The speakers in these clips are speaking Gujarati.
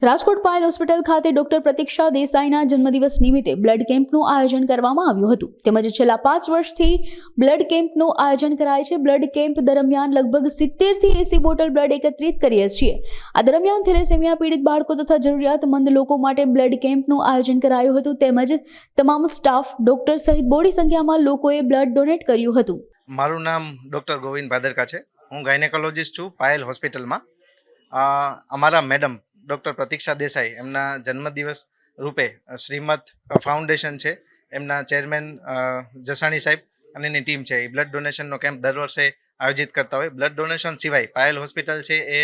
રાજકોટ પાયલ હોસ્પિટલ ખાતે ડોક્ટર પ્રતીક્ષા દેસાઈના જન્મદિવસ નિમિત્તે બ્લડ કેમ્પનું આયોજન કરવામાં આવ્યું હતું. તેમજ છેલ્લા 5 વર્ષથી બ્લડ કેમ્પનું આયોજન કરાય છે. બ્લડ કેમ્પ દરમિયાન લગભગ 70 થી 80 બોટલ બ્લડ એકત્રિત કરીએ છીએ. આ દરમિયાન થેલેસેમિયા પીડિત બાળકો તથા જરૂરિયાતમંદ લોકો માટે બ્લડ કેમ્પનું આયોજન કરાયું હતું. તેમજ તમામ સ્ટાફ, ડોક્ટર સહિત બોડી સંખ્યામાં લોકોએ બ્લડ ડોનેટ કર્યું હતું. મારું નામ ડૉક્ટર ગોવિંદ ભાદરકા છે. હું ગાયનેકોલોજીસ્ટ છું પાયલ હોસ્પિટલમાં. અમારા મેડમ ડૉક્ટર પ્રતીક્ષા દેસાઈ એમના જન્મદિવસ રૂપે શ્રીમદ ફાઉન્ડેશન છે, એમના ચેરમેન જસાણી સાહેબ અને એની ટીમ છે એ બ્લડ ડોનેશનનો કેમ્પ દર વર્ષે આયોજિત કરતા હોય. બ્લડ ડોનેશન સિવાય પાયલ હોસ્પિટલ છે એ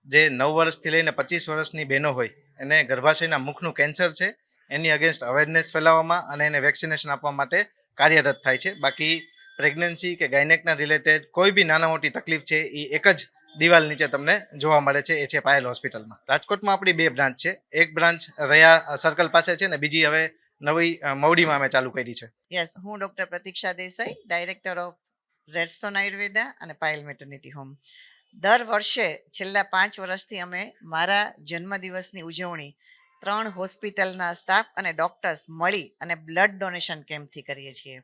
જે 9 વર્ષથી લઈને 25 વર્ષની બહેનો હોય એને ગર્ભાશયના મુખનું કેન્સર છે એની અગેન્સ્ટ અવેરનેસ ફેલાવવામાં અને એને વેક્સિનેશન આપવા માટે કાર્યરત થાય છે. બાકી પ્રેગ્નન્સી કે ગાયનેકના રિલેટેડ કોઈ બી નાના મોટી તકલીફ છે એ એક જ દિવાલ નીચે તમને જોવા મળે છે, એ છે પાયલ હોસ્પિટલમાં. રાજકોટમાં આપણી 2 બ્રાન્ચ છે. એક બ્રાન્ચ રયા સર્કલ પાસે છે ને બીજી હવે નવી મવડીમાં અમે ચાલુ કરી છે. યસ, હું doctor Pratiksha Desai, director of Redstone Ayurveda અને પાયલ મેટર્નિટી હોમ. દર વર્ષે છેલ્લા 5 વર્ષથી અમે મારા જન્મદિવસની ઉજવણી 3 હોસ્પિટલના સ્ટાફ અને ડૉક્ટર્સ મળી અને બ્લડ ડોનેશન કેમ્પથી કરીએ છીએ.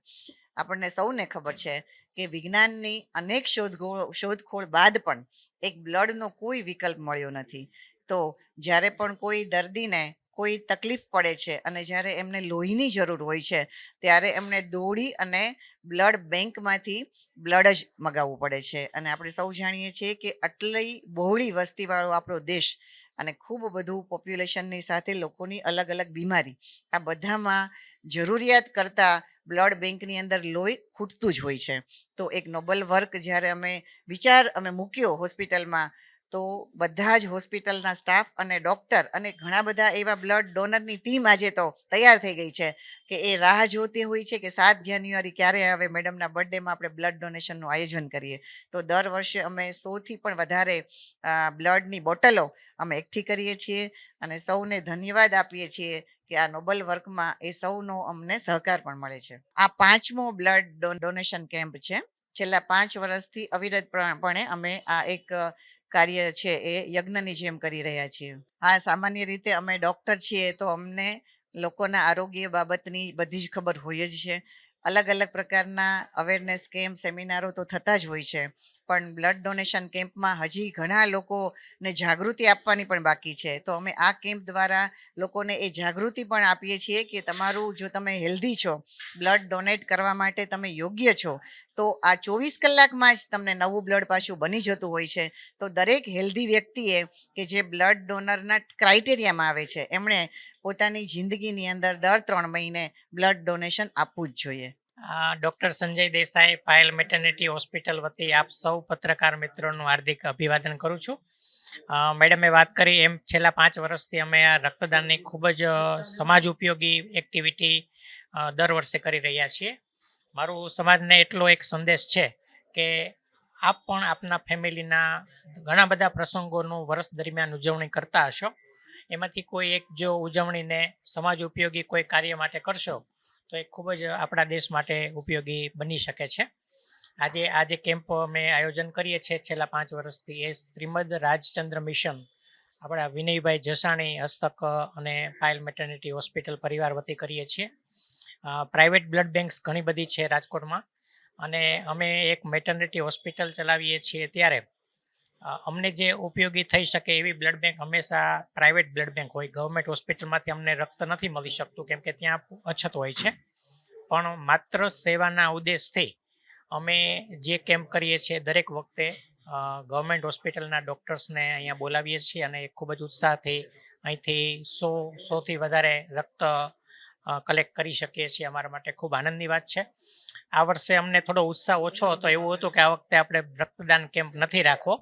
આપણને સૌને ખબર છે કે વિજ્ઞાનની અનેક શોધખોળ બાદ પણ એક બ્લડનો કોઈ વિકલ્પ મળ્યો નથી. તો જ્યારે પણ કોઈ દર્દીને કોઈ તકલીફ પડે છે અને જ્યારે એમને લોહીની જરૂર હોય છે ત્યારે એમને દોડી અને બ્લડ બેંકમાંથી બ્લડ જ મગાવવું પડે છે. અને આપણે સૌ જાણીએ છીએ કે આટલી બહોળી વસ્તીવાળો આપણો દેશ અને ખૂબ બધું પોપ્યુલેશનની સાથે લોકોની અલગ અલગ બીમારી, આ બધામાં જરૂરિયાત કરતાં બ્લડ બેંકની અંદર લોહી ખૂટતું જ હોય છે. તો એક નોબલ વર્ક જ્યારે અમે મૂક્યો હોસ્પિટલમાં, તો બધા જ હોસ્પિટલના સ્ટાફ અને ડૉક્ટર અને ઘણા બધા એવા બ્લડ ડોનરની ટીમ આજે તો તૈયાર થઈ ગઈ છે કે એ રાહ જોતી હોય છે કે 7 જાન્યુઆરી ક્યારે આવે, મેડમના બર્થડેમાં આપણે બ્લડ ડોનેશનનું આયોજન કરીએ. તો દર વર્ષે અમે 100થી પણ વધારે બ્લડની બોટલો અમે એકઠી કરીએ છીએ અને સૌને ધન્યવાદ આપીએ છીએ કે આ નોબલ વર્કમાં એ સૌનો અમને સહકાર પણ મળે છે. આ 5મો બ્લડ ડોનેશન કેમ્પ છે. છેલ્લા 5 વર્ષથી અવિરતપણે અમે આ એક કાર્ય છે એ યજ્ઞની જેમ કરી રહ્યા છીએ. હા, સામાન્ય રીતે અમે ડૉક્ટર છીએ તો અમને લોકોના આરોગ્ય બાબતની બધી જ ખબર હોય જ છે. અલગ અલગ પ્રકારના અવેરનેસ કેમ્પ, સેમિનારો તો થતા જ હોય છે, પણ બ્લડ ડોનેશન કેમ્પમાં હજી ઘણા લોકોને જાગૃતિ આપવાની પણ બાકી છે. તો અમે આ કેમ્પ દ્વારા લોકોને એ જાગૃતિ પણ આપીએ છીએ કે તમારું, જો તમે હેલ્ધી છો, બ્લડ ડોનેટ કરવા માટે તમે યોગ્ય છો, તો આ 24 કલાકમાં જ તમને નવું બ્લડ પાછું બની જતું હોય છે. તો દરેક હેલ્ધી વ્યક્તિએ કે જે બ્લડ ડોનરના ક્રાઇટેરિયામાં આવે છે એમણે પોતાની જિંદગીની અંદર દર 3 મહિને બ્લડ ડોનેશન આપવું જ જોઈએ. Doctor Sanjay Desai, Payal maternity hospital વતી આપ સૌ પત્રકાર મિત્રોનું હાર્દિક અભિવાદન કરું છું. મેડમે વાત કરી એમ છેલ્લા 5 વર્ષથી અમે આ રક્તદાનની ખૂબ જ સમાજ ઉપયોગી એક્ટિવિટી દર વર્ષે કરી રહ્યા છીએ. મારું સમાજને એટલો એક સંદેશ છે કે આપ પણ આપના ફેમિલીના ઘણા બધા પ્રસંગોનું વર્ષ દરમિયાન ઉજવણી કરતા હશો. એમાંથી કોઈ એક જો ઉજવણીને સમાજ ઉપયોગી કોઈ કાર્ય માટે કરશો તો એ ખૂબ જ આપણા દેશ માટે ઉપયોગી બની શકે છે. આ જે કેમ્પ અમે આયોજન કરીએ છીએ છેલ્લા 5 વર્ષથી, એ શ્રીમદ રાજચંદ્ર મિશન આપણા વિનયભાઈ જસાણી હસ્તક અને પાયલ મેટર્નિટી હોસ્પિટલ પરિવાર વતી કરીએ છીએ. પ્રાઇવેટ બ્લડ બેંક્સ ઘણી બધી છે રાજકોટમાં, અને અમે એક મેટર્નિટી હોસ્પિટલ ચલાવીએ છીએ ત્યારે અમને જે ઉપયોગી થઈ શકે એવી બ્લડ બેંક હંમેશા પ્રાઇવેટ બ્લડ બેંક હોય. ગવર્મેન્ટ હોસ્પિટલમાંથી અમને રક્ત નથી મળી શકતું કેમ કે ત્યાં અછત હોય છે. પણ માત્ર સેવાના ઉદ્દેશથી અમે જે કેમ્પ કરીએ છીએ દરેક વખતે ગવર્મેન્ટ હોસ્પિટલના ડૉક્ટર્સને અહીંયા બોલાવીએ છીએ અને ખૂબ જ ઉત્સાહથી અહીંથી 100થી વધારે રક્ત કલેક્ટ કરી શકીએ છીએ. અમારા માટે ખૂબ આનંદની વાત છે. આ વર્ષે અમને થોડો ઉત્સાહ ઓછો હતો. એવું હતું કે આ વખતે આપણે રક્તદાન કેમ્પ નથી રાખવો,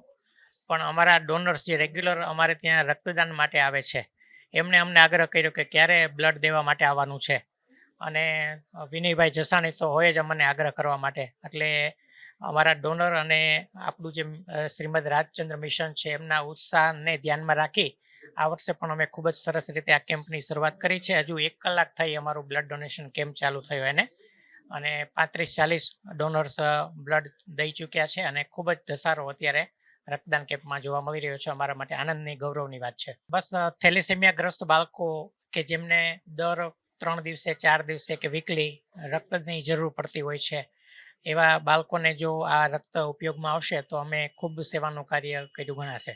પણ અમારા ડોનર્સ જે રેગ્યુલર અમારે ત્યાં રક્તદાન માટે આવે છે એમણે અમને આગ્રહ કર્યો કે ક્યારે બ્લડ દેવા માટે આવવાનું છે, અને વિનયભાઈ જસાણી તો હોય જ અમને આગ્રહ કરવા માટે. એટલે અમારા ડોનર અને આપણું જે શ્રીમદ રાજચંદ્ર મિશન છે એમના ઉત્સાહને ધ્યાનમાં રાખી આ વર્ષે પણ અમે ખૂબ જ સરસ રીતે આ કેમ્પની શરૂઆત કરી છે. હજુ 1 કલાક થઈ અમારું બ્લડ ડોનેશન કેમ્પ ચાલુ થયો એને, અને 35-40 ડોનર્સ બ્લડ દઈ ચૂક્યા છે અને ખૂબ જ ધસારો અત્યારે રક્તદાન કેમ્પમાં જોવા મળી રહ્યો છે અમારા માટે આનંદની ગૌરવની વાત છે. બસ થેલેસેમિયા ગ્રસ્ત બાળકો કે જેમને દર 3 દિવસે 4 દિવસે કે વીકલી રક્તની જરૂર પડતી હોય છે, એવા બાળકોને જો આ રક્ત ઉપયોગમાં આવશે તો અમે ખૂબ સેવાનું કાર્ય કર્યું ગણાશે.